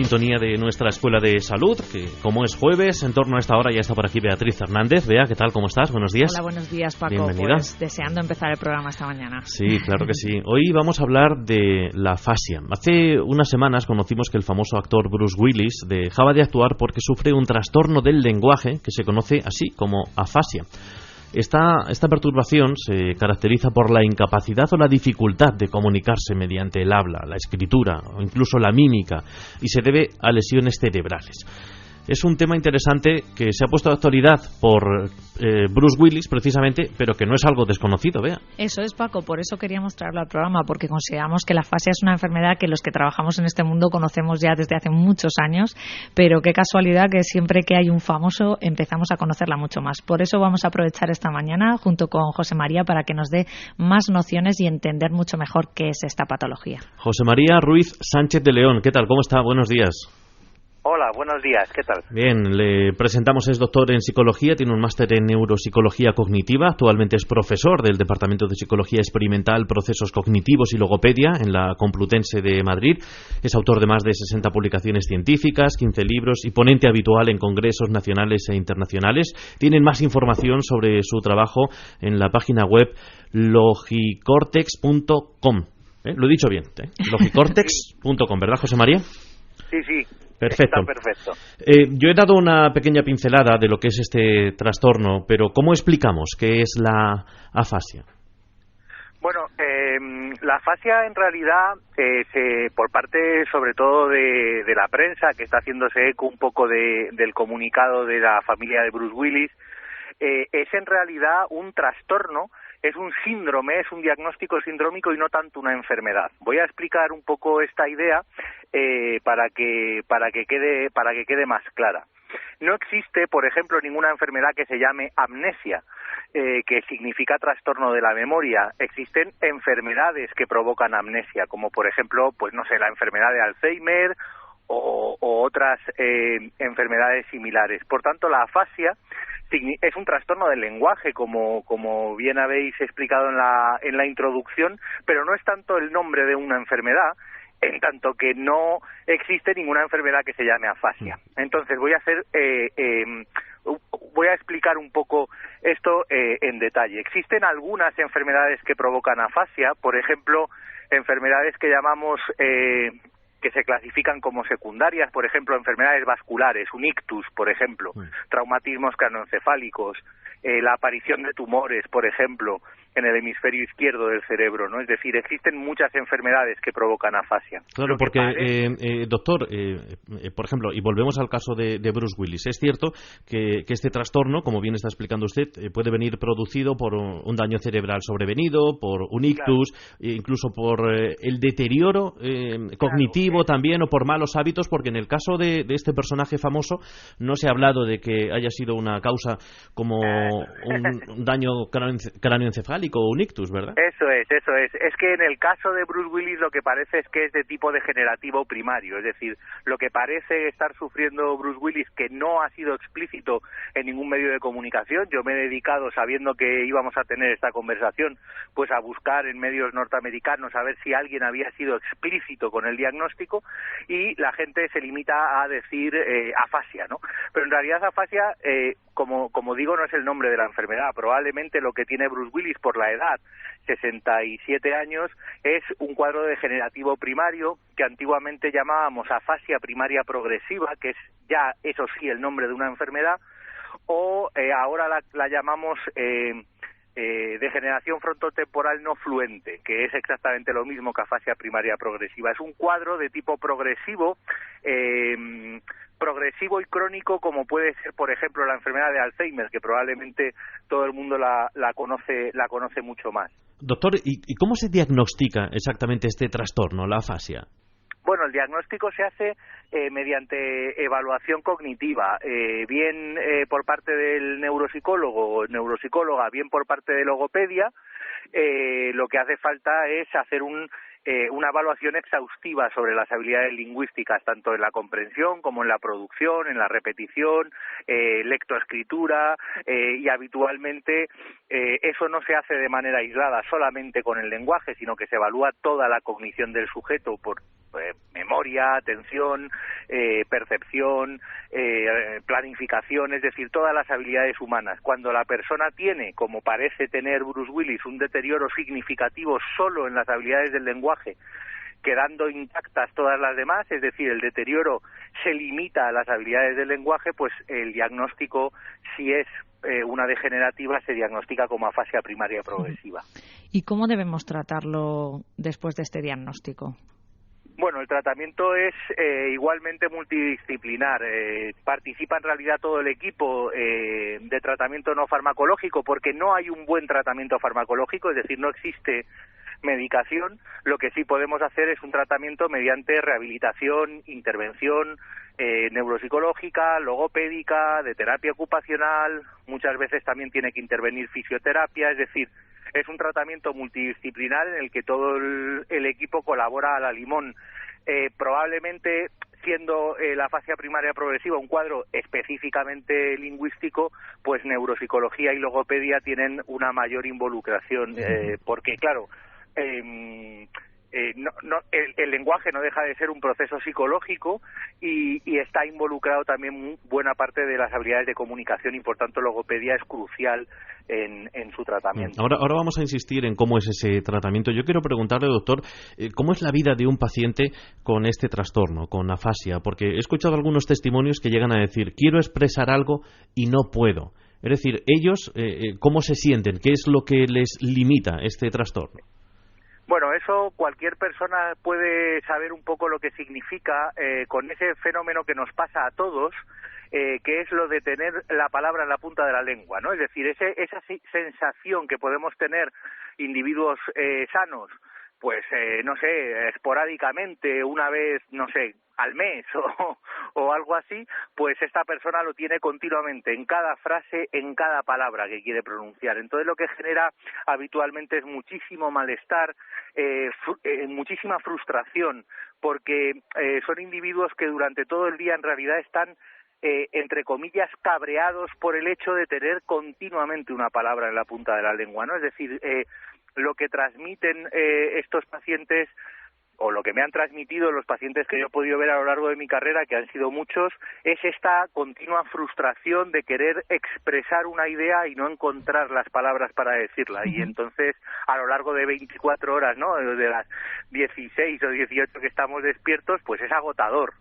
sintonía de nuestra Escuela de Salud, que como es jueves, en torno a esta hora ya está por aquí Beatriz Hernández. Bea, ¿qué tal? ¿Cómo estás? Buenos días. Hola, buenos días, Paco. Bienvenida. Pues deseando empezar el programa esta mañana. Sí, claro que sí. Hoy vamos a hablar de la afasia. Hace unas semanas conocimos que el famoso actor Bruce Willis dejaba de actuar porque sufre un trastorno del lenguaje que se conoce así como afasia. Esta perturbación se caracteriza por la incapacidad o la dificultad de comunicarse mediante el habla, la escritura o incluso la mímica, y se debe a lesiones cerebrales. Es un tema interesante que se ha puesto de actualidad por Bruce Willis, precisamente, pero que no es algo desconocido, Bea. Eso es, Paco, por eso queríamos traerlo al programa, porque consideramos que la afasia es una enfermedad que los que trabajamos en este mundo conocemos ya desde hace muchos años, pero qué casualidad que siempre que hay un famoso empezamos a conocerla mucho más. Por eso vamos a aprovechar esta mañana, junto con José María, para que nos dé más nociones y entender mucho mejor qué es esta patología. José María Ruiz Sánchez de León, ¿qué tal? ¿Cómo está? Buenos días. Hola, buenos días, ¿qué tal? Bien, le presentamos, es doctor en psicología, tiene un máster en neuropsicología cognitiva, actualmente es profesor del Departamento de Psicología Experimental, Procesos Cognitivos y Logopedia en la Complutense de Madrid, es autor de más de 60 publicaciones científicas, 15 libros y ponente habitual en congresos nacionales e internacionales. Tienen más información sobre su trabajo en la página web logicortex.com. Lo he dicho bien, logicortex.com, ¿verdad, José María? Sí. Perfecto. Está perfecto. Yo he dado una pequeña pincelada de lo que es este trastorno, pero ¿cómo explicamos qué es la afasia? Bueno, la afasia en realidad, por parte sobre todo de la prensa, que está haciéndose eco un poco del comunicado de la familia de Bruce Willis, es en realidad un trastorno. Es un síndrome, es un diagnóstico sindrómico y no tanto una enfermedad. Voy a explicar un poco esta idea para que quede más clara. No existe, por ejemplo, ninguna enfermedad que se llame amnesia, que significa trastorno de la memoria. Existen enfermedades que provocan amnesia, como por ejemplo, pues no sé, la enfermedad de Alzheimer o otras enfermedades similares. Por tanto, la afasia es un trastorno del lenguaje, como bien habéis explicado en la introducción, pero no es tanto el nombre de una enfermedad, en tanto que no existe ninguna enfermedad que se llame afasia. Entonces voy a explicar un poco esto en detalle. Existen algunas enfermedades que provocan afasia, por ejemplo, enfermedades que llamamos que se clasifican como secundarias, por ejemplo, enfermedades vasculares, un ictus, por ejemplo, traumatismos craneoencefálicos, la aparición de tumores, por ejemplo, en el hemisferio izquierdo del cerebro, ¿no? Es decir, existen muchas enfermedades que provocan afasia. Claro, porque, doctor, por ejemplo, y volvemos al caso de Bruce Willis, es cierto que este trastorno, como bien está explicando usted, puede venir producido por un daño cerebral sobrevenido, por un ictus, claro, incluso por el deterioro cognitivo también, o por malos hábitos, porque en el caso de este personaje famoso no se ha hablado de que haya sido una causa como un daño cráneoencefálico o un ictus, ¿verdad? Eso es. Es que en el caso de Bruce Willis lo que parece es que es de tipo degenerativo primario, es decir, lo que parece estar sufriendo Bruce Willis, que no ha sido explícito en ningún medio de comunicación. Yo me he dedicado, sabiendo que íbamos a tener esta conversación, pues a buscar en medios norteamericanos a ver si alguien había sido explícito con el diagnóstico, y la gente se limita a decir afasia, ¿no? Pero en realidad afasia, como digo, no es el nombre de la enfermedad. Probablemente lo que tiene Bruce Willis por la edad, 67 años, es un cuadro degenerativo primario que antiguamente llamábamos afasia primaria progresiva, que es ya, eso sí, el nombre de una enfermedad, o ahora la llamamos degeneración frontotemporal no fluente, que es exactamente lo mismo que afasia primaria progresiva. Es un cuadro de tipo progresivo y crónico, como puede ser, por ejemplo, la enfermedad de Alzheimer, que probablemente todo el mundo la conoce mucho más. Doctor, ¿y cómo se diagnostica exactamente este trastorno, la afasia? Bueno, el diagnóstico se hace mediante evaluación cognitiva, bien por parte del neuropsicólogo o neuropsicóloga, bien por parte de logopedia. Lo que hace falta es hacer una evaluación exhaustiva sobre las habilidades lingüísticas, tanto en la comprensión como en la producción, en la repetición, lectoescritura, y habitualmente eso no se hace de manera aislada solamente con el lenguaje, sino que se evalúa toda la cognición del sujeto memoria, atención, percepción, planificación, es decir, todas las habilidades humanas. Cuando la persona tiene, como parece tener Bruce Willis, un deterioro significativo solo en las habilidades del lenguaje, quedando intactas todas las demás, es decir, el deterioro se limita a las habilidades del lenguaje, pues el diagnóstico, si es una degenerativa, se diagnostica como afasia primaria progresiva. ¿Y cómo debemos tratarlo después de este diagnóstico? Bueno, el tratamiento es igualmente multidisciplinar. Participa en realidad todo el equipo de tratamiento no farmacológico, porque no hay un buen tratamiento farmacológico, es decir, no existe medicación. Lo que sí podemos hacer es un tratamiento mediante rehabilitación, intervención neuropsicológica, logopédica, de terapia ocupacional. Muchas veces también tiene que intervenir fisioterapia, es decir, es un tratamiento multidisciplinar en el que todo el equipo colabora a la limón. Probablemente, siendo la afasia primaria progresiva un cuadro específicamente lingüístico, pues neuropsicología y logopedia tienen una mayor involucración, porque claro, el lenguaje no deja de ser un proceso psicológico y está involucrado también buena parte de las habilidades de comunicación, y por tanto logopedia es crucial en su tratamiento. Ahora vamos a insistir en cómo es ese tratamiento. Yo quiero preguntarle, doctor, ¿cómo es la vida de un paciente con este trastorno, con afasia? Porque he escuchado algunos testimonios que llegan a decir, quiero expresar algo y no puedo. Es decir, ellos, ¿cómo se sienten? ¿Qué es lo que les limita este trastorno? Bueno, eso cualquier persona puede saber un poco lo que significa con ese fenómeno que nos pasa a todos, que es lo de tener la palabra en la punta de la lengua, ¿no? Es decir, esa sensación que podemos tener individuos sanos, pues, no sé, esporádicamente, una vez, no sé, al mes o algo así, pues esta persona lo tiene continuamente, en cada frase, en cada palabra que quiere pronunciar. Entonces lo que genera habitualmente es muchísimo malestar, muchísima frustración, porque son individuos que durante todo el día en realidad están entre comillas, cabreados por el hecho de tener continuamente una palabra en la punta de la lengua, ¿no? Es decir, lo que transmiten estos pacientes, o lo que me han transmitido los pacientes que yo he podido ver a lo largo de mi carrera, que han sido muchos, es esta continua frustración de querer expresar una idea y no encontrar las palabras para decirla. Y entonces, a lo largo de 24 horas, ¿no?, de las 16 o 18 que estamos despiertos, pues es agotador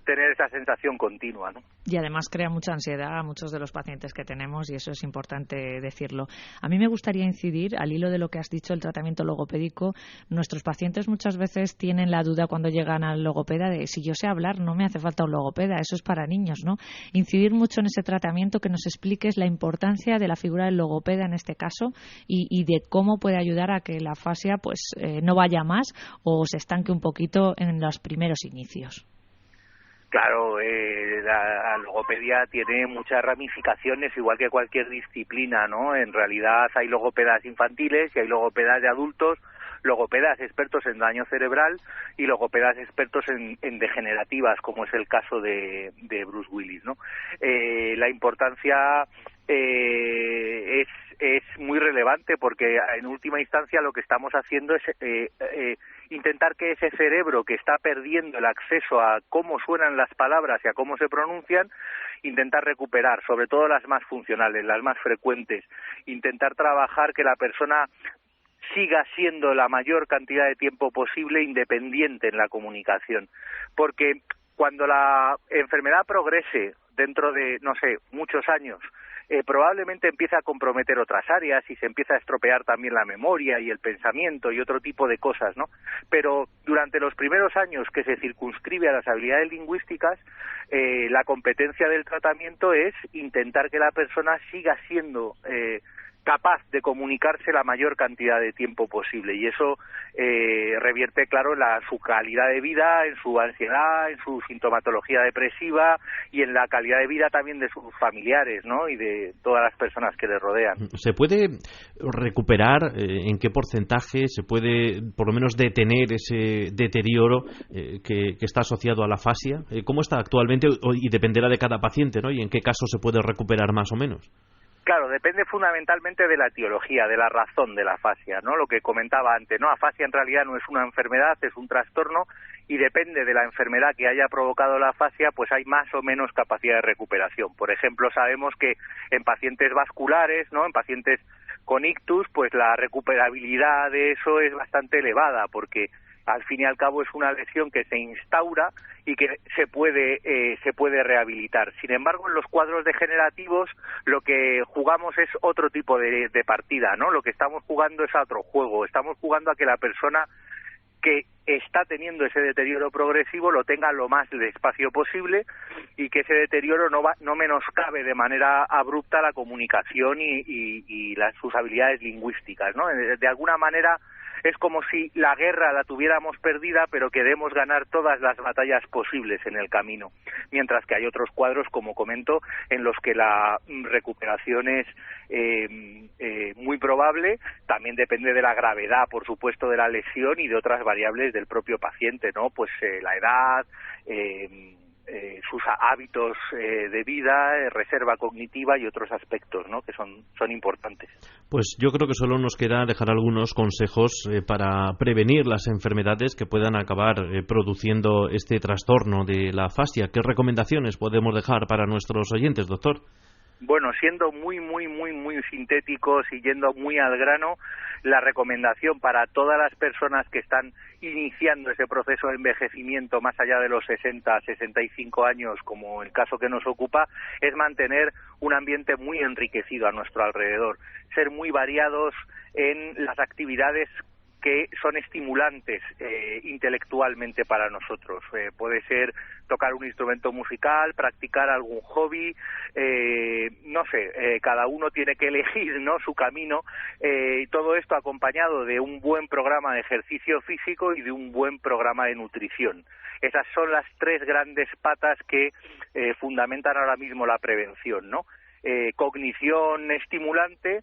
tener esa sensación continua, ¿no? Y además crea mucha ansiedad a muchos de los pacientes que tenemos, y eso es importante decirlo. A mí me gustaría incidir, al hilo de lo que has dicho, el tratamiento logopédico. Nuestros pacientes muchas veces tienen la duda cuando llegan al logopeda de si yo sé hablar, no me hace falta un logopeda, eso es para niños, ¿no? Incidir mucho en ese tratamiento, que nos expliques la importancia de la figura del logopeda en este caso y de cómo puede ayudar a que la afasia pues no vaya más o se estanque un poquito en los primeros inicios. Claro, la logopedia tiene muchas ramificaciones, igual que cualquier disciplina, ¿no? En realidad hay logopedas infantiles y hay logopedas de adultos, logopedas expertos en daño cerebral y logopedas expertos en degenerativas, como es el caso de Bruce Willis, ¿no? La importancia es muy relevante, porque en última instancia lo que estamos haciendo es intentar que ese cerebro que está perdiendo el acceso a cómo suenan las palabras y a cómo se pronuncian, intentar recuperar, sobre todo las más funcionales, las más frecuentes, intentar trabajar que la persona siga siendo la mayor cantidad de tiempo posible independiente en la comunicación, porque cuando la enfermedad progrese dentro de, no sé, muchos años, probablemente empieza a comprometer otras áreas y se empieza a estropear también la memoria y el pensamiento y otro tipo de cosas, ¿no? Pero durante los primeros años que se circunscribe a las habilidades lingüísticas, la competencia del tratamiento es intentar que la persona siga siendo capaz de comunicarse la mayor cantidad de tiempo posible, y eso revierte, claro, en su calidad de vida, en su ansiedad, en su sintomatología depresiva y en la calidad de vida también de sus familiares, ¿no?, y de todas las personas que le rodean. ¿Se puede recuperar? ¿En qué porcentaje se puede por lo menos detener ese deterioro que está asociado a la afasia? ¿Cómo está actualmente? Y dependerá de cada paciente, ¿no?, y en qué caso se puede recuperar más o menos. Claro, depende fundamentalmente de la etiología, de la razón de la afasia, ¿no? Lo que comentaba antes, ¿no? Afasia en realidad no es una enfermedad, es un trastorno, y depende de la enfermedad que haya provocado la afasia, pues hay más o menos capacidad de recuperación. Por ejemplo, sabemos que en pacientes vasculares, ¿no? En pacientes con ictus, pues la recuperabilidad de eso es bastante elevada, porque al fin y al cabo es una lesión que se instaura y que se puede rehabilitar. Sin embargo, en los cuadros degenerativos lo que jugamos es otro tipo de partida, ¿no? Lo que estamos jugando es a otro juego. Estamos jugando a que la persona que está teniendo ese deterioro progresivo lo tenga lo más despacio posible y que ese deterioro no menoscabe de manera abrupta la comunicación y sus habilidades lingüísticas, ¿no? De alguna manera es como si la guerra la tuviéramos perdida, pero queremos ganar todas las batallas posibles en el camino. Mientras que hay otros cuadros, como comento, en los que la recuperación es muy probable. También depende de la gravedad, por supuesto, de la lesión y de otras variables del propio paciente, ¿no? Pues la edad, sus hábitos de vida, reserva cognitiva y otros aspectos, ¿no? Que son importantes. Pues yo creo que solo nos queda dejar algunos consejos para prevenir las enfermedades que puedan acabar produciendo este trastorno de la afasia. ¿Qué recomendaciones podemos dejar para nuestros oyentes, doctor? Bueno, siendo muy sintéticos y yendo muy al grano, la recomendación para todas las personas que están iniciando ese proceso de envejecimiento más allá de los 60, 65 años, como el caso que nos ocupa, es mantener un ambiente muy enriquecido a nuestro alrededor, ser muy variados en las actividades que son estimulantes intelectualmente para nosotros. Puede ser tocar un instrumento musical, practicar algún hobby, no sé, cada uno tiene que elegir, ¿no?, su camino, y todo esto acompañado de un buen programa de ejercicio físico y de un buen programa de nutrición. Esas son las tres grandes patas que fundamentan ahora mismo la prevención, ¿no? Cognición estimulante,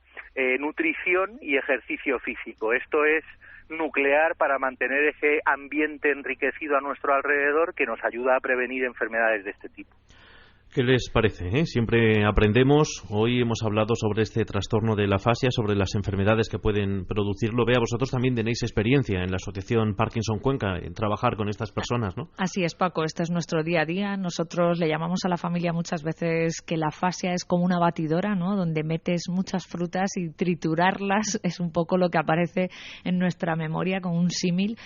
nutrición y ejercicio físico. Esto es nuclear para mantener ese ambiente enriquecido a nuestro alrededor que nos ayuda a prevenir enfermedades de este tipo. ¿Qué les parece? Siempre aprendemos. Hoy hemos hablado sobre este trastorno de la afasia, sobre las enfermedades que pueden producirlo. Vea, vosotros también tenéis experiencia en la Asociación Parkinson Cuenca en trabajar con estas personas, ¿no? Así es, Paco. Este es nuestro día a día. Nosotros le llamamos a la familia muchas veces que la afasia es como una batidora, ¿no?, donde metes muchas frutas y triturarlas es un poco lo que aparece en nuestra memoria con un símil.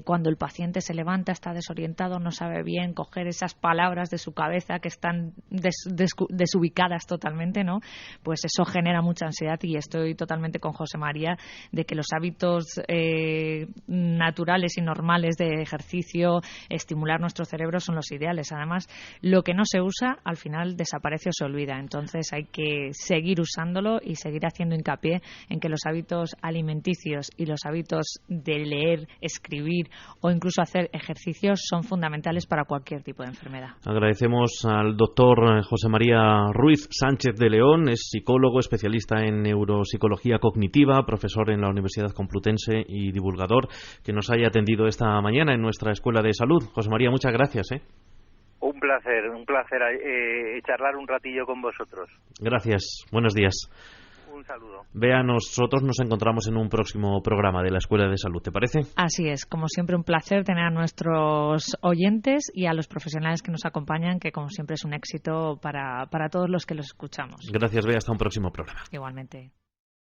Cuando el paciente se levanta, está desorientado, no sabe bien coger esas palabras de su cabeza que están desubicadas totalmente, ¿no? Pues eso genera mucha ansiedad, y estoy totalmente con José María de que los hábitos naturales y normales de ejercicio, estimular nuestro cerebro, son los ideales. Además, lo que no se usa al final desaparece o se olvida. Entonces hay que seguir usándolo y seguir haciendo hincapié en que los hábitos alimenticios y los hábitos de leer, escribir o incluso hacer ejercicios son fundamentales para cualquier tipo de enfermedad. Agradecemos al doctor José María Ruiz Sánchez de León. Es psicólogo, especialista en neuropsicología cognitiva, profesor en la Universidad Complutense y divulgador, que nos haya atendido esta mañana en nuestra Escuela de Salud. José María, muchas gracias. Un placer charlar un ratillo con vosotros. Gracias, buenos días. Un saludo. Bea, nosotros nos encontramos en un próximo programa de la Escuela de Salud, ¿te parece? Así es, como siempre un placer tener a nuestros oyentes y a los profesionales que nos acompañan, que como siempre es un éxito para todos los que los escuchamos. Gracias, Bea, hasta un próximo programa. Igualmente.